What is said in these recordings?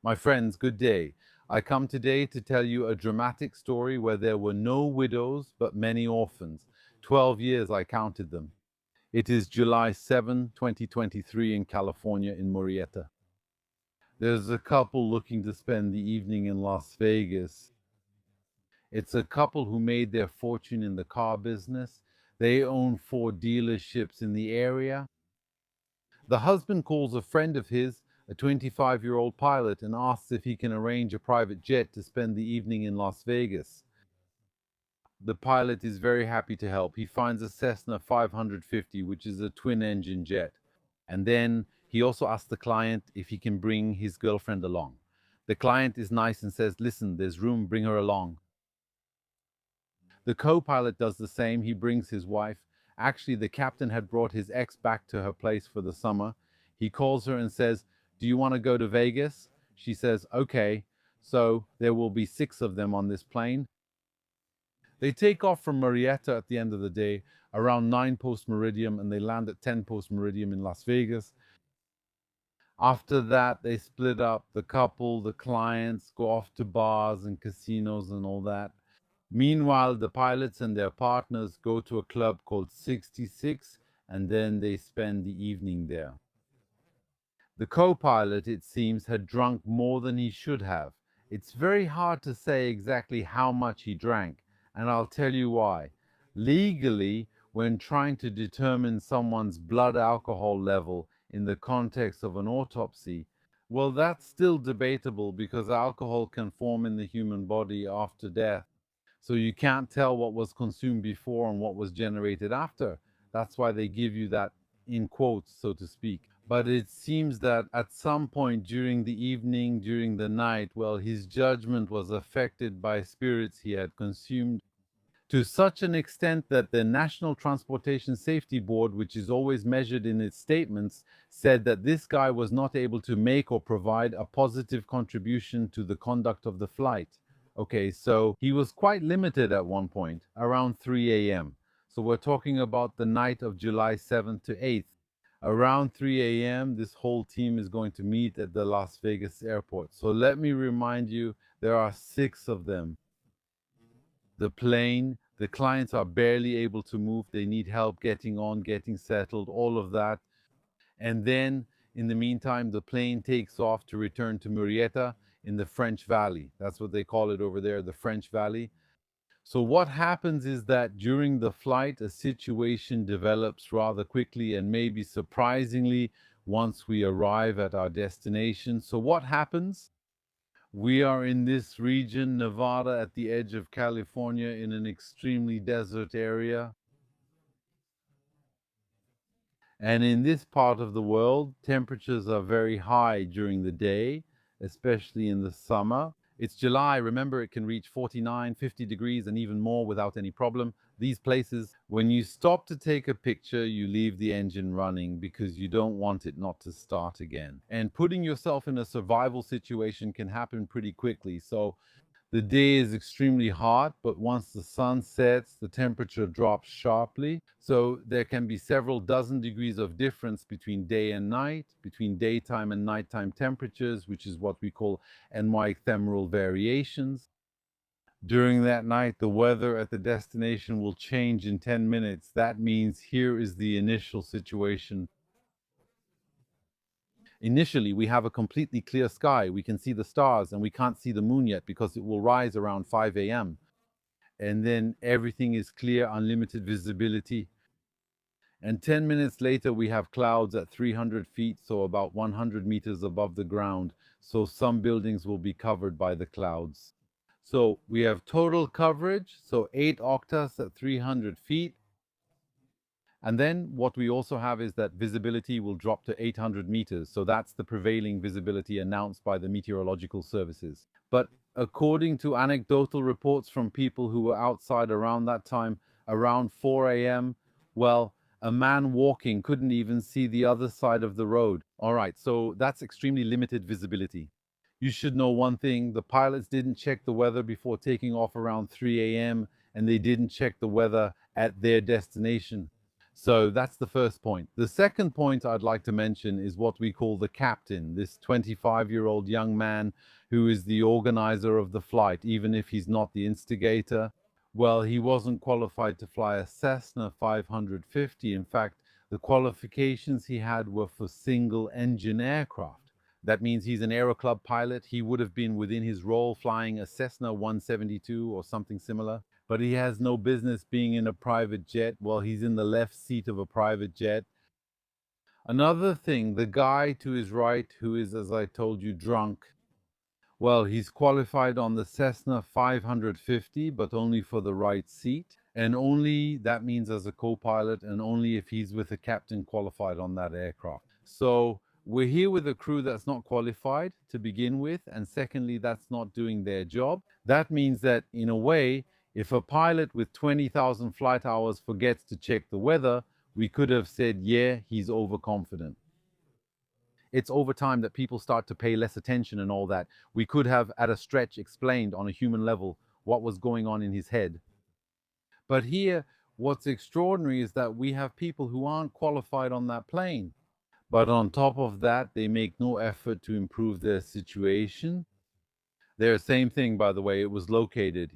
My friends, good day. I come today to tell you a dramatic story where there were no widows but many orphans. 12 years I counted them. It is July 7, 2023 in California in Murrieta. There's a couple looking to spend the evening in Las Vegas. It's a couple who made their fortune in the car business. They own 4 dealerships in the area. The husband calls a friend of his, a 25-year-old pilot, and asks if he can arrange a private jet to spend the evening in Las Vegas. The pilot is very happy to help. He finds a Cessna 550, which is a twin-engine jet. And then he also asks the client if he can bring his girlfriend along. The client is nice and says, "Listen, there's room, bring her along." The co-pilot does the same. He brings his wife. Actually, the captain had brought his ex back to her place for the summer. He calls her and says, "Do you want to go to Vegas?" She says, "Okay." So there will be 6 of them on this plane. They take off from Murrieta at the end of the day, around 9 post meridium, and they land at 10 post meridium in Las Vegas. After that, they split up. The couple, the clients go off to bars and casinos and all that. Meanwhile, the pilots and their partners go to a club called 66, and then they spend the evening there. The co-pilot, it seems, had drunk more than he should have. It's very hard to say exactly how much he drank, and I'll tell you why. Legally, when trying to determine someone's blood alcohol level in the context of an autopsy, well, that's still debatable because alcohol can form in the human body after death. So you can't tell what was consumed before and what was generated after. That's why they give you that in quotes, so to speak. But it seems that at some point during the evening, during the night, well, his judgment was affected by spirits he had consumed to such an extent that the National Transportation Safety Board, which is always measured in its statements, said that this guy was not able to make or provide a positive contribution to the conduct of the flight. Okay, so he was quite limited at one point, around 3 a.m. So we're talking about the night of July 7th to 8th. Around 3 a.m., this whole team is going to meet at the Las Vegas airport. So let me remind you, there are 6 of them. The plane, the clients are barely able to move. They need help getting on, getting settled, all of that. And then, in the meantime, the plane takes off to return to Murrieta in the French Valley. That's what they call it over there, the French Valley. So what happens is that during the flight, a situation develops rather quickly and maybe surprisingly once we arrive at our destination. So what happens? We are in this region, Nevada, at the edge of California, in an extremely desert area. And in this part of the world, temperatures are very high during the day, especially in the summer. It's July. Remember, it can reach 49, 50 degrees and even more without any problem. These places, when you stop to take a picture, you leave the engine running because you don't want it not to start again. And putting yourself in a survival situation can happen pretty quickly. So the day is extremely hot, but once the sun sets, the temperature drops sharply. So there can be several dozen degrees of difference between day and night, between daytime and nighttime temperatures, which is what we call enwicthemeral variations. During that night, the weather at the destination will change in 10 minutes. That means here is the initial situation. Initially, we have a completely clear sky. We can see the stars and we can't see the moon yet because it will rise around 5 a.m. And then everything is clear, unlimited visibility. And 10 minutes later, we have clouds at 300 feet, so about 100 meters above the ground. So some buildings will be covered by the clouds. So we have total coverage, so 8 octas at 300 feet. And then what we also have is that visibility will drop to 800 meters. So that's the prevailing visibility announced by the meteorological services. But according to anecdotal reports from people who were outside around that time, around 4 a.m., well, a man walking couldn't even see the other side of the road. All right, so that's extremely limited visibility. You should know one thing, the pilots didn't check the weather before taking off around 3 a.m., and they didn't check the weather at their destination. So that's the first point. The second point I'd like to mention is what we call the captain, this 25-year-old young man who is the organizer of the flight, even if he's not the instigator. Well, he wasn't qualified to fly a Cessna 550. In fact, the qualifications he had were for single-engine aircraft. That means he's an Aero Club pilot. He would have been within his role flying a Cessna 172 or something similar, but he has no business being in a private jet. Well, he's in the left seat of a private jet. Another thing, the guy to his right, who is, as I told you, drunk, well, he's qualified on the Cessna 550, but only for the right seat. And only, that means as a co-pilot, and only if he's with a captain qualified on that aircraft. So we're here with a crew that's not qualified to begin with, and secondly, that's not doing their job. That means that, in a way, if a pilot with 20,000 flight hours forgets to check the weather, we could have said, yeah, he's overconfident. It's over time that people start to pay less attention and all that. We could have, at a stretch, explained on a human level what was going on in his head. But here, what's extraordinary is that we have people who aren't qualified on that plane. But on top of that, they make no effort to improve their situation. Their same thing, by the way, it was located.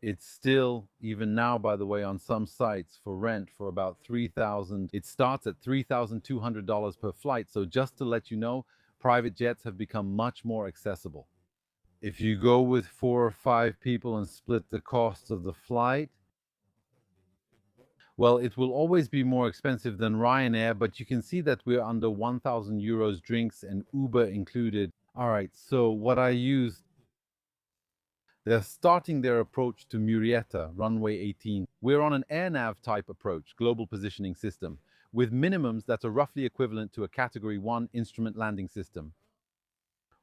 It's still, even now, by the way, on some sites for rent for about $3,000. It starts at $3,200 per flight. So just to let you know, private jets have become much more accessible. If you go with 4 or 5 people and split the cost of the flight, well, it will always be more expensive than Ryanair, but you can see that we're under 1,000 euros drinks and Uber included. All right, so what I used, they're starting their approach to Murrieta, runway 18. We're on an AirNav type approach, global positioning system, with minimums that are roughly equivalent to a Category 1 instrument landing system.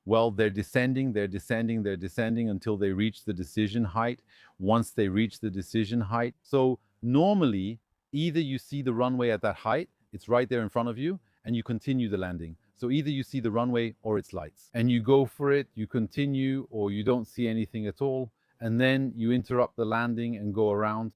Well, they're descending until they reach the decision height. Once they reach the decision height, so normally, either you see the runway at that height, it's right there in front of you, and you continue the landing. So either you see the runway or its lights, and you go for it, you continue, or you don't see anything at all, and then you interrupt the landing and go around.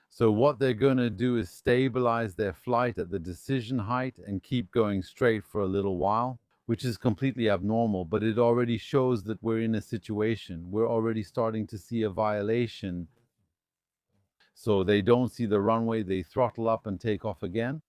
So what they're going to do is stabilize their flight at the decision height and keep going straight for a little while, which is completely abnormal, but it already shows that we're in a situation. We're already starting to see a violation. So they don't see the runway, they throttle up and take off again.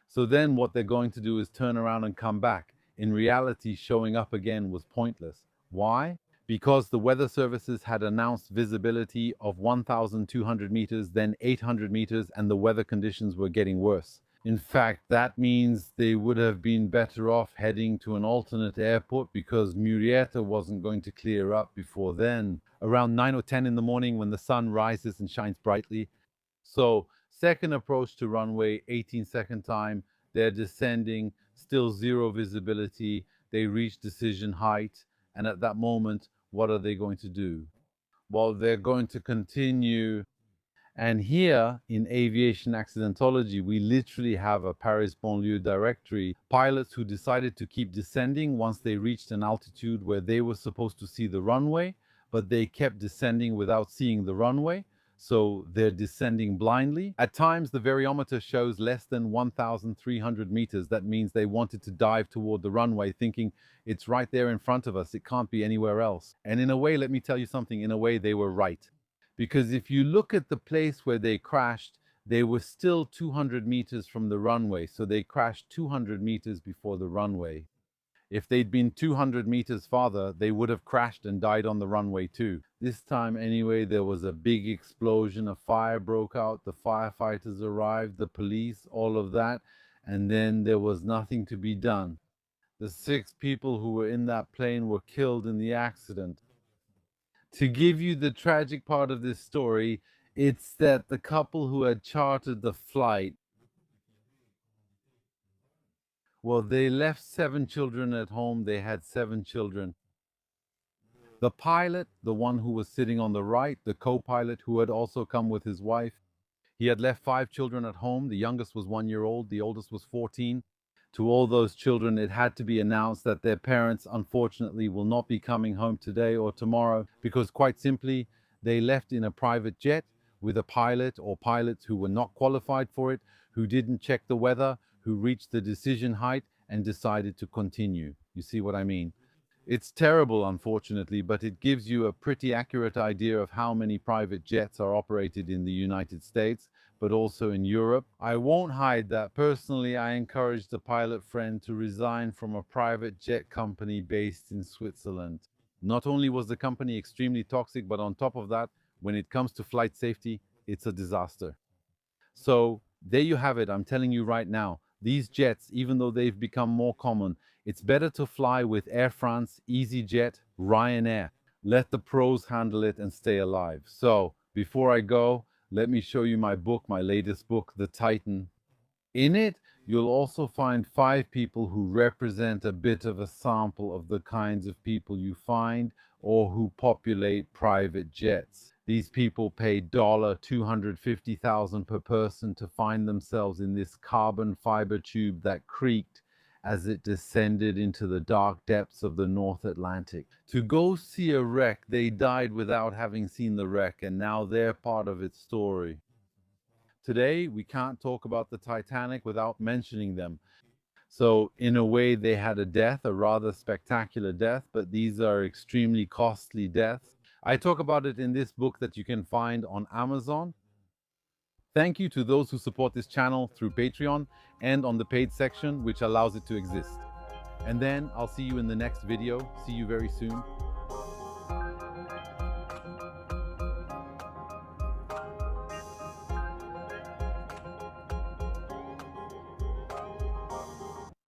So then what they're going to do is turn around and come back. In reality, showing up again was pointless. Why? Because the weather services had announced visibility of 1,200 meters, then 800 meters, and the weather conditions were getting worse. In fact, that means they would have been better off heading to an alternate airport because Murrieta wasn't going to clear up before then. Around 9 or 10 in the morning when the sun rises and shines brightly. So, second approach to runway, 18 second time, they're descending, still zero visibility, they reach decision height, and at that moment, what are they going to do? Well, they're going to continue. And here in aviation accidentology, we literally have a Paris banlieue directory. Pilots who decided to keep descending once they reached an altitude where they were supposed to see the runway, but they kept descending without seeing the runway. So they're descending blindly. At times, the variometer shows less than 1,300 meters. That means they wanted to dive toward the runway, thinking it's right there in front of us. It can't be anywhere else. And in a way, let me tell you something, in a way, they were right. Because if you look at the place where they crashed, they were still 200 meters from the runway. So they crashed 200 meters before the runway. If they'd been 200 meters farther, they would have crashed and died on the runway too. This time anyway, there was a big explosion, a fire broke out, the firefighters arrived, the police, all of that, and then there was nothing to be done. The 6 people who were in that plane were killed in the accident. To give you the tragic part of this story, it's that the couple who had chartered the flight, well, they left 7 children at home. They had 7 children. The pilot, the one who was sitting on the right, the co-pilot who had also come with his wife, he had left 5 children at home. The youngest was 1 year old. The oldest was 14. To all those children, it had to be announced that their parents, unfortunately, will not be coming home today or tomorrow because, quite simply, they left in a private jet with a pilot or pilots who were not qualified for it, who didn't check the weather, who reached the decision height and decided to continue. You see what I mean? It's terrible, unfortunately, but it gives you a pretty accurate idea of how many private jets are operated in the United States, but also in Europe. I won't hide that personally I encouraged a pilot friend to resign from a private jet company based in Switzerland. Not only was the company extremely toxic, but on top of that, when it comes to flight safety, it's a disaster. So there you have it. I'm telling you right now, these jets, even though they've become more common, it's better to fly with Air France, EasyJet, Ryanair. Let the pros handle it and stay alive. So before I go, let me show you my book, my latest book, The Titan. In it, you'll also find 5 people who represent a bit of a sample of the kinds of people you find or who populate private jets. These people paid $250,000 per person to find themselves in this carbon fiber tube that creaked as it descended into the dark depths of the North Atlantic. To go see a wreck, they died without having seen the wreck, and now they're part of its story. Today, we can't talk about the Titanic without mentioning them. So in a way, they had a death, a rather spectacular death, but these are extremely costly deaths. I talk about it in this book that you can find on Amazon. Thank you to those who support this channel through Patreon and on the paid section, which allows it to exist. And then I'll see you in the next video. See you very soon.